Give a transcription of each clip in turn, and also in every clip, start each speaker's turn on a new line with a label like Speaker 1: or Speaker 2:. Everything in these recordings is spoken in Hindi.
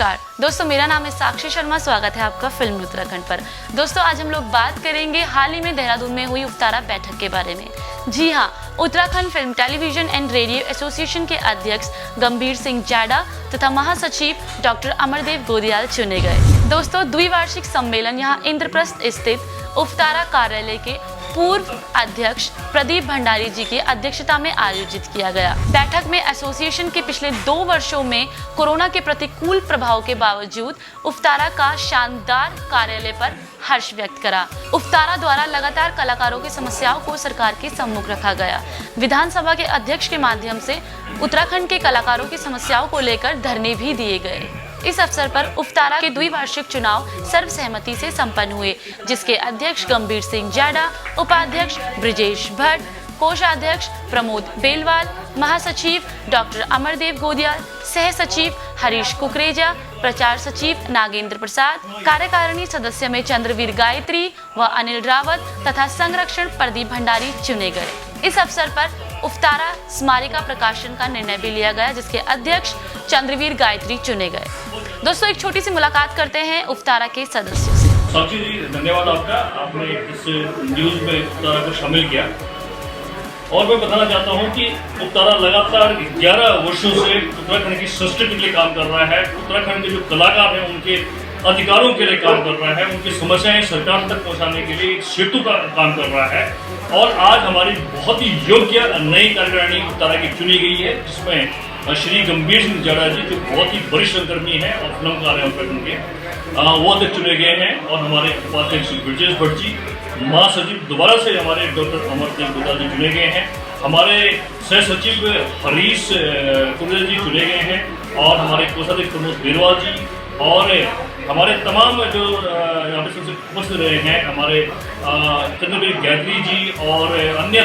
Speaker 1: नमस्कार दोस्तों, मेरा नाम है साक्षी शर्मा। स्वागत है आपका फिल्म उत्तराखंड पर। दोस्तों, आज हम लोग बात करेंगे हाल ही में देहरादून में हुई उफ्तारा बैठक के बारे में। जी हाँ, Uttarakhand film television and radio association के अध्यक्ष गंभीर सिंह जाड़ा तथा महासचिव डॉक्टर अमरदेव गोदियाल चुने गए। दोस्तों, द्विवार्षिक सम्मेलन यहाँ इंद्रप्रस्थ स्थित उफ्तारा कार्यालय के पूर्व अध्यक्ष प्रदीप भंडारी जी की अध्यक्षता में आयोजित किया गया। बैठक में एसोसिएशन के पिछले 2 वर्षों में कोरोना के प्रतिकूल प्रभाव के बावजूद उफ्तारा का शानदार कार्यालय पर हर्ष व्यक्त करा। उफ्तारा द्वारा लगातार कलाकारों की समस्याओं को सरकार के सम्मुख रखा गया। विधानसभा के अध्यक्ष के माध्यम से उत्तराखंड के कलाकारों की समस्याओं को लेकर धरने भी दिए गए। इस अवसर पर उफ्तारा के द्विवार्षिक चुनाव सर्वसहमति से संपन्न हुए, जिसके अध्यक्ष गंभीर सिंह जाड़ा, उपाध्यक्ष ब्रिजेश भट्ट, कोषाध्यक्ष प्रमोद बेलवाल, महासचिव डॉक्टर अमरदेव गोदियाल, सह सचिव हरीश कुकरेजा, प्रचार सचिव नागेंद्र प्रसाद, कार्यकारिणी सदस्य में चंद्रवीर गायत्री व अनिल रावत तथा संरक्षण प्रदीप भंडारी चुने गए। इस अवसर पर उफ्तारा स्मारिका प्रकाशन का निर्णय भी लिया गया, जिसके अध्यक्ष चंद्रवीर गायत्री चुने गए। दोस्तों, एक छोटी सी मुलाकात करते हैं उफ्तारा के सदस्यों से।
Speaker 2: साक्षी जी, धन्यवाद आपका, आपने इस न्यूज़ में उफ्तारा को शामिल किया। और मैं बताना चाहता हूं कि उफ्तारा लगातार 11 वर्षों से उत्तराखंड की संस्कृति के लिए काम कर रहा है। उत्तराखंड के जो कलाकार हैं उनके अधिकारों के लिए काम कर रहा है, उनकी समस्याएं सरकार तक पहुंचाने के लिए एक सेतु का काम कर रहा है। और आज हमारी बहुत ही योग्य नई कार्यकारिणी उफ्तारा की चुनी गई है, जिसमें श्री गंभीर सिंह जाड़ा जी, जो बहुत ही वरिष्ठ कर्मी हैं और फिल्मकार हैं उत्तराखंड के, वो अध्यक्ष चुने गए हैं। और हमारे उपाध्यक्ष ब्रिजेश भट्ट जी, महासचिव दोबारा से हमारे डॉक्टर अमरदेव गोदियाल जी चुने गए हैं। हमारे सह सचिव हरीश कुकरेजा जी चुने गए हैं। और हमारे कोषाध्यक्ष प्रमोद बेलवाल जी और हमारे तमाम जो यहाँ पे सबसे उपस्थित रहे हैं, हमारे चंद्रवीर गायत्री जी और अन्य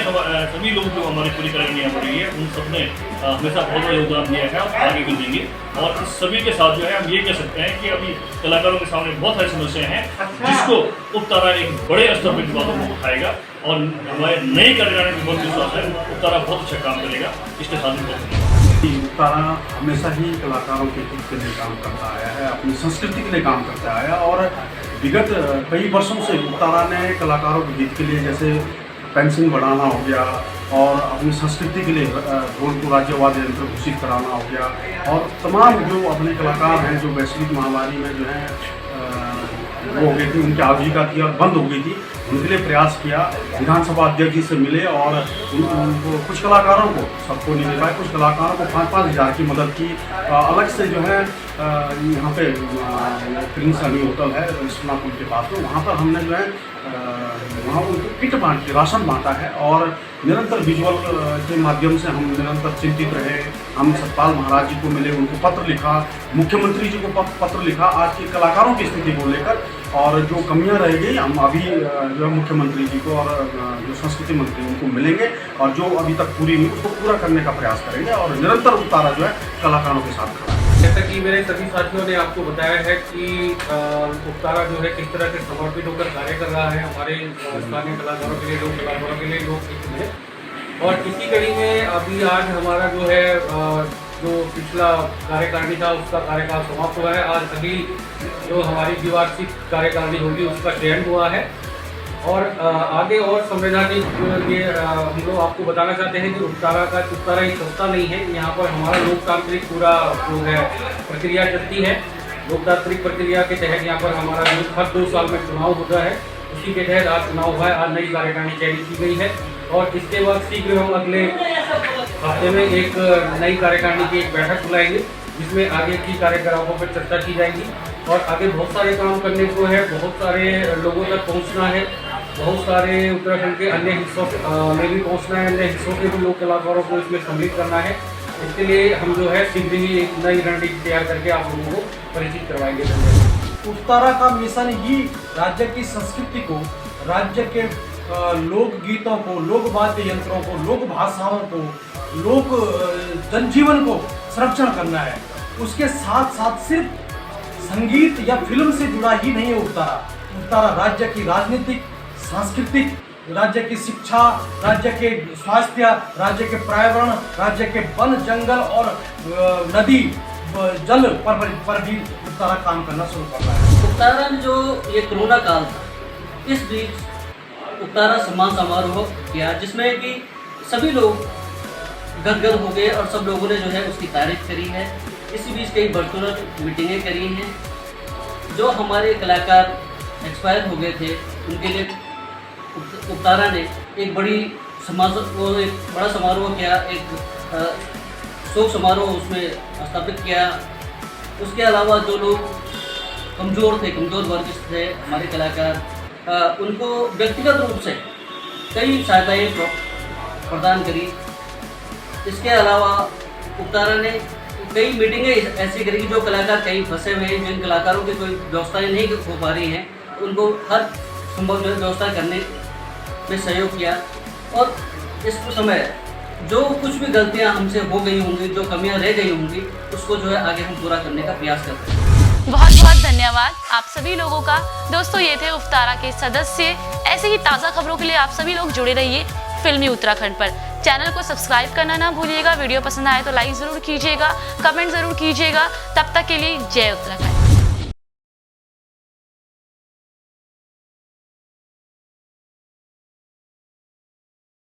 Speaker 2: सभी लोग जो हमारी पूरी कार्यकारिणी यहाँ पर है, उन सब ने हमेशा बहुत बड़ा योगदान दिया है और आगे भी देंगे। और इस सभी के साथ जो है हम ये कह सकते हैं कि अभी कलाकारों के सामने बहुत सारी समस्याएं हैं, जिसको उफ्तारा एक बड़े स्तर पर विवादों को उठाएगा। और हमारे नई कार्यकारिणी में बहुत विश्वास है, उफ्तारा बहुत अच्छा काम करेगा। इसके साथ ही
Speaker 3: उफ्तारा हमेशा ही कलाकारों के हित के लिए काम करता आया है, अपनी संस्कृति के लिए काम करता आया है। और विगत कई वर्षों से उफ्तारा ने कलाकारों के हित के लिए, जैसे पेंशन बढ़ाना हो गया और अपनी संस्कृति के लिए ढोल को राज्यवाद यंत्र घोषित कराना हो गया, और तमाम जो अपने कलाकार हैं जो वैश्विक महामारी में जो है वो हो गई थी, उनकी आजीविका थी और बंद हो गई थी, उनके लिए प्रयास किया। विधानसभा अध्यक्ष जी से मिले और उनको कुछ कलाकारों को, सबको नहीं मिल पाए, कुछ कलाकारों को 5-5 हज़ार की मदद की। अलग से जो है यहाँ पे प्रिंस अली होटल है रिश्वना पुल के पास में, वहाँ पर हमने जो है वहाँ उनको किट बांटी, राशन बांटा है। और निरंतर विजुअल के माध्यम से हम निरंतर चिंतित रहे। हम सतपाल महाराज जी को मिले, उनको पत्र लिखा, मुख्यमंत्री जी को पत्र लिखा आज के कलाकारों की स्थिति को लेकर, और जो कमियां रह गई हम अभी जो है मुख्यमंत्री जी को और जो संस्कृति मंत्री उनको मिलेंगे, और जो अभी तक पूरी नहीं उसको पूरा करने का प्रयास करेंगे। और निरंतर उफ्तारा जो है कलाकारों के साथ खड़ा है।
Speaker 4: जैसा कि मेरे सभी साथियों ने आपको बताया है कि उफ्तारा जो है किस तरह से समर्पित होकर कार्य कर रहा है हमारे स्थानीय कलाकारों के लिए, लोक कलाकारों के लिए, लोकगीत में। और इसी कड़ी में अभी आज हमारा जो है जो पिछला कार्यकारिणी था उसका कार्यकाल समाप्त हुआ है। आज अगली जो हमारी द्विवार्षिक कार्यकारिणी होगी उसका चयन हुआ है। और आगे और संवैधानिक ये हम लोग आपको बताना चाहते हैं कि उफ्तारा ही संस्था नहीं है, यहाँ पर हमारा लोकतांत्रिक पूरा जो है प्रक्रिया चलती है। लोकतांत्रिक प्रक्रिया के तहत यहाँ पर हमारा हर 2 साल में चुनाव होता है, उसी के तहत आज चुनाव हुआ है। आज नई कार्यकारिणी चयनित की गई है और इसके बाद शीघ्र हम अगले हफ्ते में एक नई कार्यकारिणी की एक बैठक बुलाएंगे, जिसमें आगे की कार्यकलापों पर चर्चा की जाएगी। और आगे बहुत सारे काम करने को है, बहुत सारे लोगों तक पहुंचना है, बहुत सारे उत्तराखंड के अन्य हिस्सों में भी पहुंचना है, अन्य हिस्सों के भी लोक कलाकारों को इसमें सम्मिलित करना है। इसके लिए हम जो है शीघ्र ही एक नई रणनीति तैयार करके आप लोगों को परिचित करवाएंगे।
Speaker 5: उफ्तारा का मिशन ही राज्य की संस्कृति को, राज्य के लोक गीतों को, लोक वाद्य यंत्रों को, लोक भाषाओं को, लोक जनजीवन को संरक्षण करना है। उसके साथ साथ सिर्फ संगीत या फिल्म से जुड़ा ही नहीं है उफ्तारा राज्य की राजनीतिक, सांस्कृतिक, राज्य की शिक्षा, राज्य के स्वास्थ्य, राज्य के पर्यावरण, राज्य के वन जंगल और नदी जल पर भी उपतारा काम करना शुरू कर रहा है।
Speaker 6: उपतारा में जो ये कोरोना काल था, इस बीच उपतारा सम्मान समारोह किया जिसमें कि सभी लोग गदगद हो गए और सब लोगों ने जो है उसकी तारीफ करी है। इसी बीच कई वर्चुअल मीटिंगें करी हैं। जो हमारे कलाकार एक्सपायर हो गए थे उनके लिए उपतारा ने एक बड़ा समारोह किया, एक शोक समारोह उसमें स्थापित किया। उसके अलावा जो लोग कमज़ोर वर्ग थे हमारे कलाकार, उनको व्यक्तिगत रूप से कई सहायताएँ प्रदान करी। इसके अलावा उपतारा ने कई मीटिंगें ऐसी करी कि जो कलाकार कहीं फंसे हुए हैं, जिन कलाकारों की कोई व्यवस्थाएँ नहीं हो पा रही हैं, उनको हर संभव व्यवस्था करने में सहयोग किया। और इस समय जो कुछ भी गलतियां हमसे हो गई होंगी, जो कमियां रह गई होंगी, उसको जो है आगे हम पूरा करने का प्रयास करते हैं।
Speaker 1: बहुत बहुत धन्यवाद आप सभी लोगों का। दोस्तों ये थे उपतारा के सदस्य। ऐसे ही ताज़ा खबरों के लिए आप सभी लोग जुड़े रहिए फिल्मी उत्तराखंड पर। चैनल को सब्सक्राइब करना ना भूलिएगा। वीडियो पसंद आए तो लाइक ज़रूर कीजिएगा, कमेंट ज़रूर कीजिएगा। तब तक के लिए जय उत्तराखंड।